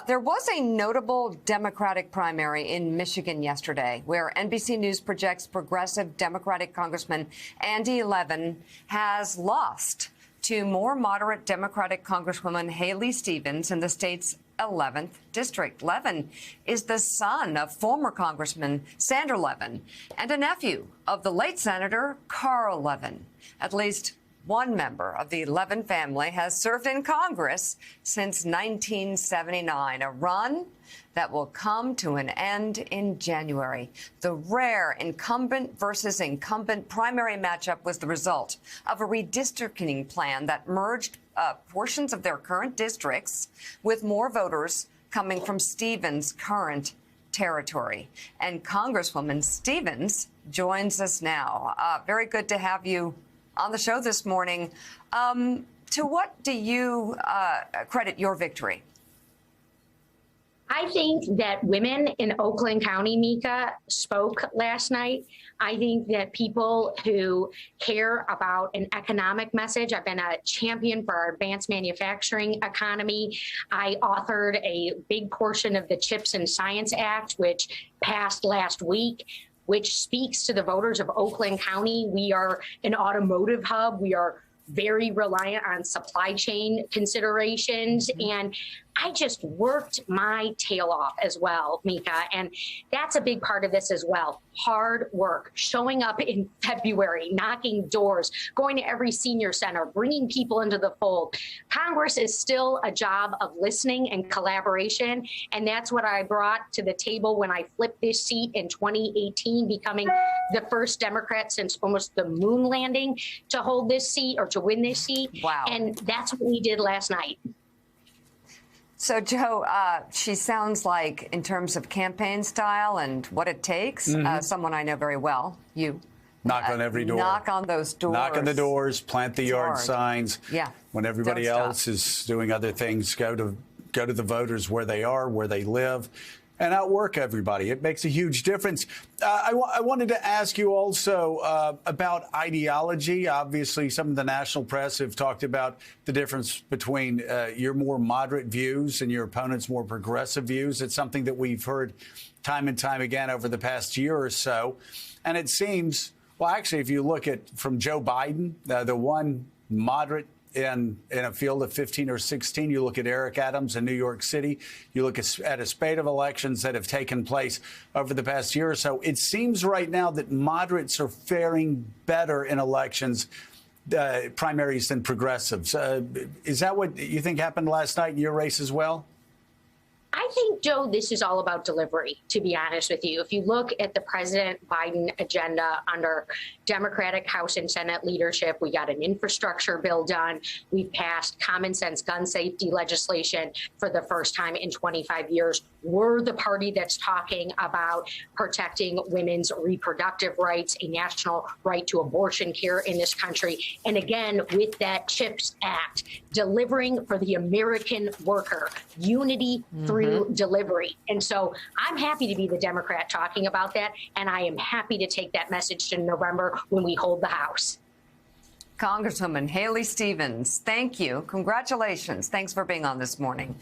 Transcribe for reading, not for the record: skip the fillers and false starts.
There was a notable Democratic primary in Michigan yesterday where NBC News projects progressive Democratic Congressman Andy Levin has lost to more moderate Democratic Congresswoman Haley Stevens in the state's 11th district. Levin is the son of former Congressman Sander Levin and a nephew of the late Senator Carl Levin. At least one member of the Levin family has served in Congress since 1979, a run that will come to an end in January. The rare incumbent versus incumbent primary matchup was the result of a redistricting plan that merged portions of their current districts with more voters coming from Stevens' current territory. And Congresswoman Stevens joins us now. Very good to have you on the show this morning. To what do you credit your victory? I think that women in Oakland County, Mika, spoke last night. I think that people who care about an economic message, I've been a champion for our advanced manufacturing economy. I authored a big portion of the CHIPS and Science Act, which passed last week, which speaks to the voters of Oakland County. We are an automotive hub. We are very reliant on supply chain considerations. And I just worked my tail off as well, Mika. And that's a big part of this as well. Hard work, showing up in February, knocking doors, going to every senior center, bringing people into the fold. Congress is still a job of listening and collaboration. And that's what I brought to the table when I flipped this seat in 2018, becoming the first Democrat since almost the moon landing to hold this seat or to win this seat. Wow. And that's what we did last night. So, Joe, she sounds like, in terms of campaign style and what it takes, someone I know very well, you. Knock on every door. Knock on those doors. Knock on the doors, plant the yard hard. signs. Yeah. When everybody else is doing other things, go to the voters where they are, where they live, and outwork everybody. It makes a huge difference. I wanted to ask you also about ideology. Obviously, some of the national press have talked about the difference between your more moderate views and your opponent's more progressive views. It's something that we've heard time and time again over the past year or so. And it seems, well, actually, if you look at from Joe Biden, the one moderate in a field of 15 or 16, you look at Eric Adams in New York City, you look at a spate of elections that have taken place over the past year or so. It seems right now that moderates are faring better in elections, primaries, than progressives. Is that what you think happened last night in your race as well? I think, Joe, this is all about delivery, to be honest with you. If you look at the President Biden agenda under Democratic House and Senate leadership, we got an infrastructure bill done. We've passed common sense gun safety legislation for the first time in 25 years. We're the party that's talking about protecting women's reproductive rights, a national right to abortion care in this country. And again, with that CHIPS Act, delivering for the American worker, unity through delivery. And so I'm happy to be the Democrat talking about that. And I am happy to take that message to November when we hold the House. Congresswoman Haley Stevens, thank you. Congratulations. Thanks for being on this morning.